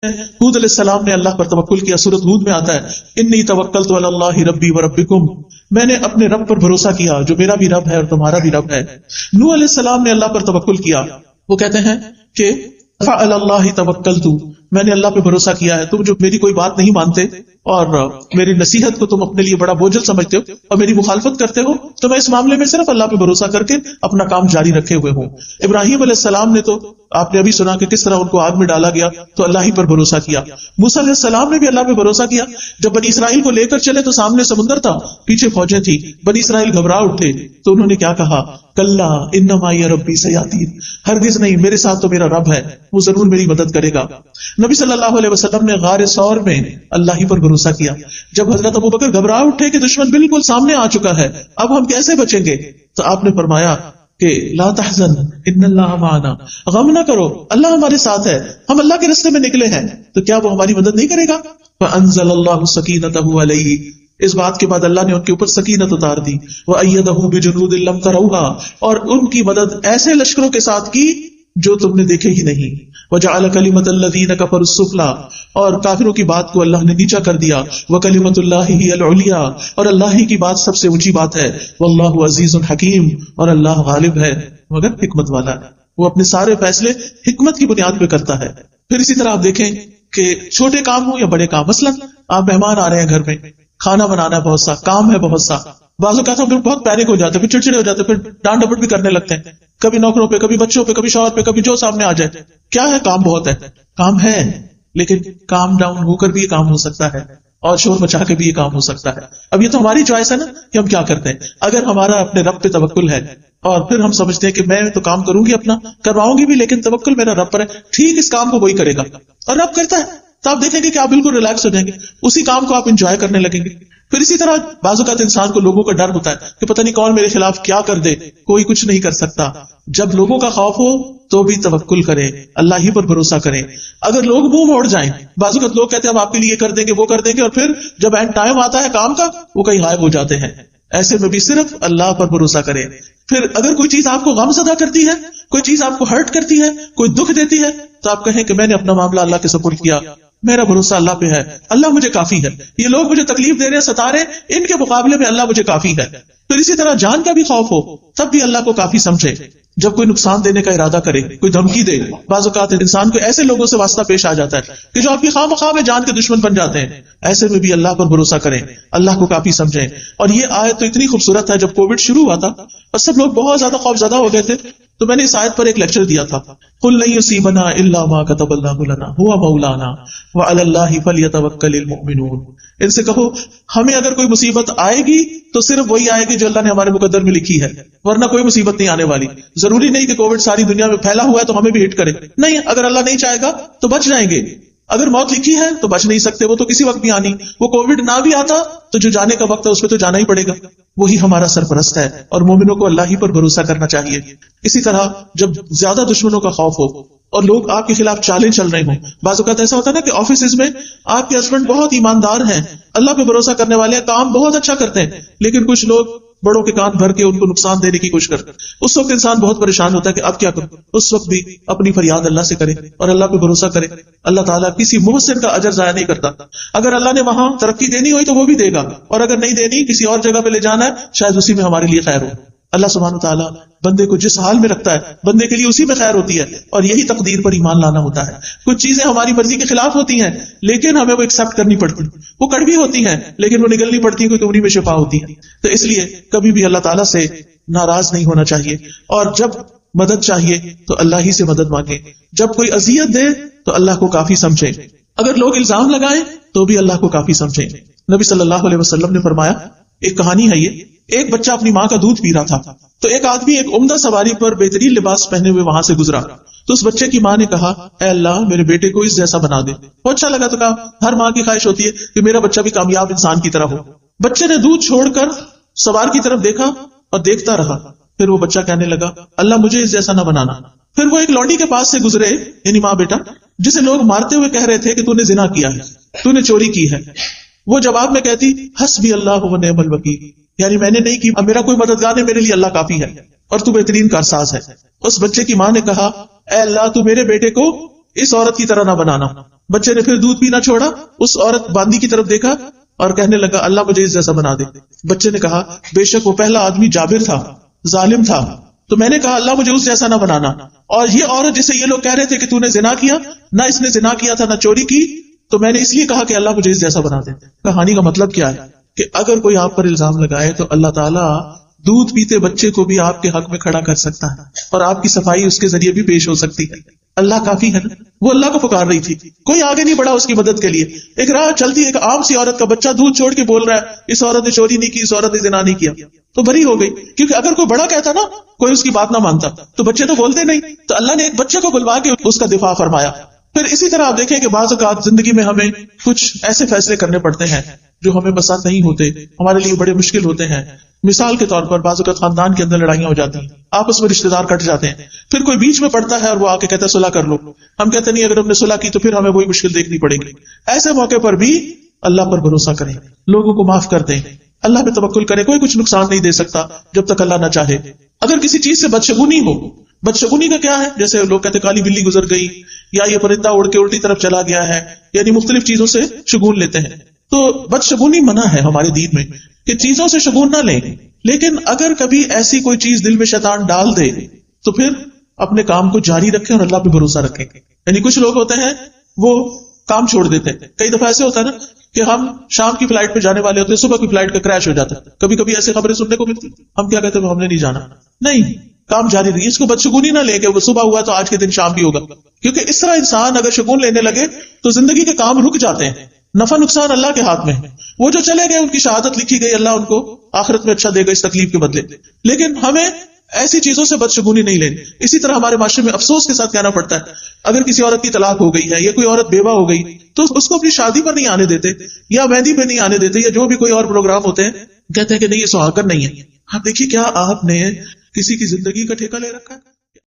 ہود علیہ السلام نے اللہ پر توکل کیا. سورۃ ہود میں آتا ہے انی توکلت علی اللہ ربی و ربکم، میں نے اپنے رب پر بھروسہ کیا جو میرا بھی رب ہے اور تمہارا بھی رب ہے. نوح علیہ السلام نے اللہ پر توکل کیا. وہ کہتے ہیں کہ فعلی اللہ توکلت، میں نے اللہ پہ بھروسہ کیا ہے. تم جو میری کوئی بات نہیں مانتے اور میری نصیحت کو تم اپنے لیے بڑا بوجھل سمجھتے ہو اور میری مخالفت کرتے ہو، تو میں اس معاملے میں صرف اللہ پہ بھروسہ کر کے اپنا کام جاری رکھے ہوئے ہوں. ابراہیم علیہ السلام نے تو آپ نے ابھی سنا کہ کس طرح ان کو آگ میں ڈالا گیا تو اللہ ہی پر بھروسہ کیا. موسیٰ علیہ السلام نے بھی اللہ پہ بھروسہ کیا. جب بنی اسرائیل کو لے کر چلے تو سامنے سمندر تھا، پیچھے فوجیں تھی. بنی اسرائیل گھبرا اٹھے تو انہوں نے کیا کہا؟ کلا ان معی ربی سیہدین، ہرگز نہیں، میرے ساتھ تو میرا رب ہے، وہ ضرور میری مدد کرے گا. نبی صلی اللہ علیہ وسلم نے غار ثور میں اللہ ہی پر بھروسہ کیا. جب حضرت ابوبکر گھبرا اٹھے کہ دشمن بالکل سامنے آ چکا ہے، اب ہم کیسے بچیں گے، تو آپ نے فرمایا کہ لا تحزن ان اللہ معنا، غم نہ کرو، اللہ ہمارے ساتھ ہے، ہم اللہ کے راستے میں نکلے ہیں، تو کیا وہ ہماری مدد نہیں کرے گا؟ فانزل اللہ سکینتہ علیہ، اس بات کے بعد اللہ نے ان کے اوپر سکینت اتار دی. وَأَيَّدَهُ بِجُنُودٍ لَّمْ تَرَوْهَا، اور ان کی مدد ایسے لشکروں کے ساتھ کی جو تم نے دیکھے ہی نہیں. وَجَعَلَ كَلِمَةَ الَّذِينَ كَفَرُوا السُّفْلَىٰ، اور کافروں کی بات کو اللہ نے نیچا کر دیا. وَكَلِمَةُ اللَّهِ هِيَ الْعُلْيَا، اور اللہ ہی کی بات سب سے اونچی بات ہے. وَاللَّهُ عَزِيزٌ حَكِيمٌ، اور اللہ غالب ہے مگر حکمت والا ہے، وہ اپنے سارے فیصلے حکمت کی بنیاد پہ کرتا ہے. پھر اسی طرح آپ دیکھیں کہ چھوٹے کام ہوں یا بڑے کام، مثلا آپ مہمان آ رہے ہیں گھر میں، کھانا بنانا ہے، بہت سا کام ہے، بہت سا، بعض اوقات ہم بہت پیرک ہو جاتے ہیں، پھر چڑچڑے ہو جاتے ہیں، پھر ڈانٹ ڈپٹ بھی کرنے لگتے ہیں، کبھی نوکروں پہ، کبھی بچوں پہ، کبھی شوہر پہ، کبھی جو سامنے آ جائے. کیا ہے؟ کام بہت ہے، کام ہے، لیکن کام ڈاؤن ہو کر بھی یہ کام ہو سکتا ہے اور شور مچا کے بھی یہ کام ہو سکتا ہے. اب یہ تو ہماری چوائس ہے نا کہ ہم کیا کرتے ہیں. اگر ہمارا اپنے رب پہ توکل ہے اور پھر ہم سمجھتے ہیں کہ میں تو کام کروں گی، اپنا کرواؤں گی بھی، لیکن توکل میرا رب پر ہے، ٹھیک اس کام کو وہی کرے گا اور رب کرتا ہے، تو آپ دیکھیں گے کہ آپ بالکل ریلیکس ہو جائیں گے، اسی کام کو آپ انجوائے کرنے لگیں گے. پھر اسی طرح بعض اوقات انسان کو لوگوں کا ڈر ہوتا ہے کہ پتہ نہیں کون میرے خلاف کیا کر دے، کوئی کچھ نہیں کر سکتا. جب لوگوں کا خوف ہو تو بھی توکل کریں، اللہ ہی پر بھروسہ کریں. اگر لوگ منہ موڑ جائیں، بعض اوقات لوگ کہتے ہیں ہم آپ کے لیے کر دیں گے، وہ کر دیں گے، اور پھر جب اینڈ ٹائم آتا ہے کام کا وہ کہیں غائب ہو جاتے ہیں. ایسے میں بھی صرف اللہ پر بھروسہ کریں. پھر اگر کوئی چیز آپ کو غم زدہ کرتی ہے، کوئی چیز آپ کو ہرٹ کرتی ہے، کوئی دکھ دیتی ہے، تو آپ کہیں کہ میں نے اپنا معاملہ اللہ کے سپرد کیا، میرا بھروسہ اللہ پہ ہے، اللہ مجھے کافی ہے. یہ لوگ مجھے تکلیف دے رہے ہیں، ستا رہے ہیں، ان کے مقابلے میں اللہ مجھے کافی ہے. پھر اسی طرح جان کا بھی خوف ہو تب بھی اللہ کو کافی سمجھے. جب کوئی نقصان دینے کا ارادہ کرے، کوئی دھمکی دے، بعض اوقات انسان کو ایسے لوگوں سے واسطہ پیش آ جاتا ہے کہ جو آپ کی خواہ مخواہ میں جان کے دشمن بن جاتے ہیں. ایسے میں بھی اللہ پر بھروسہ کریں، اللہ کو کافی سمجھیں. اور یہ آیت تو اتنی خوبصورت ہے، جب کووڈ شروع ہوا تھا اور سب لوگ بہت زیادہ خوف زدہ ہو گئے تھے، تو میں نے اس آیت پر ایک لیکچر دیا تھا، قُلْ لَن يُصِيبَنَا إِلَّا مَا كَتَبَ اللَّهُ لَنَا هُوَ مَوْلَانَا وَعَلَى اللَّهِ فَلْيَتَوَكَّلِ الْمُؤْمِنُونَ. ان سے کہو ہمیں اگر کوئی مصیبت آئے گی تو صرف وہی آئے گی جو اللہ نے ہمارے مقدر میں لکھی ہے، ورنہ کوئی مصیبت نہیں آنے والی. ضروری نہیں کہ کووڈ ساری دنیا میں پھیلا ہوا ہے تو ہمیں بھی ہٹ کرے، نہیں، اگر اللہ نہیں چاہے گا تو بچ جائیں گے. اگر موت لکھی ہے تو بچ نہیں سکتے، وہ تو کسی وقت بھی آنی. وہ کووڈ نہ بھی آتا تو جو جانے کا وقت ہے اس پہ تو جانا ہی پڑے گا. وہی ہمارا سرپرست ہے اور مومنوں کو اللہ ہی پر بھروسہ کرنا چاہیے. اسی طرح جب زیادہ دشمنوں کا خوف ہو اور لوگ آپ کے خلاف چالیں چل رہے ہوں، بعض اوقات ایسا ہوتا ہے نا کہ آفیسز میں آپ کے ہسبینڈ بہت ایماندار ہیں، اللہ پہ بھروسہ کرنے والے ہیں، کام بہت اچھا کرتے ہیں، لیکن کچھ لوگ بڑوں کے کان بھر کے ان کو نقصان دینے کی کوشش کرتے ہیں. اس وقت انسان بہت پریشان ہوتا ہے کہ اب کیا کروں. اس وقت بھی اپنی فریاد اللہ سے کرے اور اللہ پہ بھروسہ کرے. اللہ تعالیٰ کسی محسن کا اجر ضائع نہیں کرتا. اگر اللہ نے وہاں ترقی دینی ہوئی تو وہ بھی دے گا، اور اگر نہیں دینی، کسی اور جگہ پہ لے جانا ہے، شاید اسی میں ہمارے لیے خیر ہو. اللہ سبحانہ وتعالیٰ بندے کو جس حال میں رکھتا ہے بندے کے لیے اسی میں خیر ہوتی ہے، اور یہی تقدیر پر ایمان لانا ہوتا ہے. کچھ چیزیں ہماری مرضی کے خلاف ہوتی ہیں لیکن ہمیں وہ ایکسپٹ کرنی پڑتی، وہ کڑوی ہوتی ہیں لیکن وہ نگلنی پڑتی ہیں کیونکہ انہیں میں شفا ہوتی ہے. تو اس لیے کبھی بھی اللہ تعالیٰ سے ناراض نہیں ہونا چاہیے، اور جب مدد چاہیے تو اللہ ہی سے مدد مانگے. جب کوئی اذیت دے تو اللہ کو کافی سمجھے. اگر لوگ الزام لگائیں تو بھی اللہ کو کافی سمجھے. نبی صلی اللہ علیہ وسلم نے فرمایا، ایک کہانی ہے، یہ ایک بچہ اپنی ماں کا دودھ پی رہا تھا تو ایک آدمی ایک عمدہ سواری پر بہترین لباس پہنے ہوئے وہاں سے گزرا. تو اس بچے کی ماں نے کہا، اے اللہ میرے بیٹے کو اس جیسا بنا دے. وہ اچھا لگا تو کہا، ہر ماں کی خواہش ہوتی ہے کہ میرا بچہ بھی کامیاب انسان کی طرح ہو. بچے نے دودھ چھوڑ کر سوار کی طرف دیکھا اور دیکھتا رہا. پھر وہ بچہ کہنے لگا، اللہ مجھے اس جیسا نہ بنانا. پھر وہ ایک لونڈی کے پاس سے گزرے، یعنی ماں بیٹا، جسے لوگ مارتے ہوئے کہہ رہے تھے کہ تو نے زنا کیا ہے، تو نے چوری کی ہے. وہ جواب میں کہتی، حسبی اللہ و نعم الوکیل، یعنی میں نے نہیں کی، اب میرا کوئی مددگار نہیں، میرے لیے اللہ کافی ہے اور تو بہترین کارساز ہے. اس بچے کی ماں نے کہا، اے اللہ تو میرے بیٹے کو اس عورت کی طرح نہ بنانا. بچے نے پھر دودھ پینا چھوڑا, اس عورت باندی کی طرف دیکھا اور کہنے لگا اللہ مجھے اس جیسا بنا دے. بچے نے کہا بے شک وہ پہلا آدمی جابر تھا, ظالم تھا, تو میں نے کہا اللہ مجھے اس جیسا نہ بنانا. اور یہ عورت جسے یہ لوگ کہہ رہے تھے کہ تو نے زنا کیا, نہ اس نے زنا کیا تھا نہ چوری کی, تو میں نے اس لیے کہا کہ اللہ مجھے اس جیسا بنا دے. کہانی کا مطلب کیا ہے کہ اگر کوئی آپ پر الزام لگائے تو اللہ تعالیٰ دودھ پیتے بچے کو بھی آپ کے حق میں کھڑا کر سکتا ہے, اور آپ کی صفائی اس کے ذریعے بھی پیش ہو سکتی ہے. اللہ کافی ہے نا. وہ اللہ کو پکار رہی تھی, کوئی آگے نہیں بڑھا اس کی مدد کے لیے. ایک راہ چلتی, ایک عام سی عورت کا بچہ دودھ چھوڑ کے بول رہا ہے اس عورت نے چوری نہیں کی, اس عورت نے زنا نہیں کیا, تو بری ہو گئی. کیونکہ اگر کوئی بڑا کہتا نا, کوئی اس کی بات نہ مانتا, تو بچے تو بولتے نہیں, تو اللہ نے ایک بچے کو بلوا کے اس کا دفاع فرمایا. پھر اسی طرح آپ دیکھیں کہ بعض اوقات زندگی میں ہمیں کچھ ایسے فیصلے کرنے پڑتے ہیں جو ہمیں پسند نہیں ہوتے, ہمارے لیے بڑے مشکل ہوتے ہیں. مثال کے طور پر بعض اوقات خاندان کے اندر لڑائیاں ہو جاتی ہیں, آپس میں رشتے دار کٹ جاتے ہیں, پھر کوئی بیچ میں پڑتا ہے اور وہ آ کے کہتا ہے صلح کر لو. ہم کہتے نہیں, اگر ہم نے صلح کی تو پھر ہمیں وہی مشکل دیکھنی پڑے گی. ایسے موقع پر بھی اللہ پر بھروسہ کریں, لوگوں کو معاف کر دیں, اللہ پہ توکل کریں. کوئی کچھ نقصان نہیں دے سکتا جب تک اللہ نہ چاہے. اگر کسی چیز سے بدشگونی ہو, بدشگونی کا کیا ہے, جیسے لوگ کہتے کالی بلی گزر گئی, یا یہ پرندہ اڑ کے الٹی طرف چلا گیا ہے, یعنی مختلف چیزوں سے شگون لیتے ہیں. تو بدشگونی منع ہے ہمارے دین میں کہ چیزوں سے شگون نہ لیں. لیکن اگر کبھی ایسی کوئی چیز دل میں شیطان ڈال دے تو پھر اپنے کام کو جاری رکھیں اور اللہ پہ بھروسہ رکھیں. یعنی کچھ لوگ ہوتے ہیں وہ کام چھوڑ دیتے ہیں. کئی دفعہ ایسے ہوتا ہے نا کہ ہم شام کی فلائٹ پہ جانے والے ہوتے ہیں, صبح کی فلائٹ کا کریش ہو جاتا ہے. کبھی کبھی ایسی خبریں سننے کو ملتی, ہم کیا کہتے ہیں ہم نے نہیں جانا. نہیں, کام جاری رہی. اس کو بدشگونی نہ لے کہ وہ صبح ہوا تو آج کے دن شام بھی ہوگا, کیونکہ اس طرح انسان اگر شگون لینے لگے تو زندگی کے کام رک جاتے ہیں. نفع نقصان اللہ کے ہاتھ میں ہے. وہ جو چلے گئے ان کی شہادت لکھی گئی, اللہ ان کو آخرت میں اچھا دے گا اس تکلیف کے بدلے. لیکن ہمیں ایسی چیزوں سے بدشگونی نہیں لینی. اسی طرح ہمارے معاشرے میں افسوس کے ساتھ کہنا پڑتا ہے, اگر کسی عورت کی طلاق ہو گئی ہے یا کوئی عورت بیوہ ہو گئی تو اس کو اپنی شادی پر نہیں آنے دیتے, یا مہندی پہ نہیں آنے دیتے, یا جو بھی کوئی اور پروگرام ہوتے ہیں, کہتے ہیں کہ نہیں یہ سہاگن نہیں ہے. آپ دیکھیے کیا آپ نے کسی کی زندگی کا ٹھیکہ لے رکھا ہے.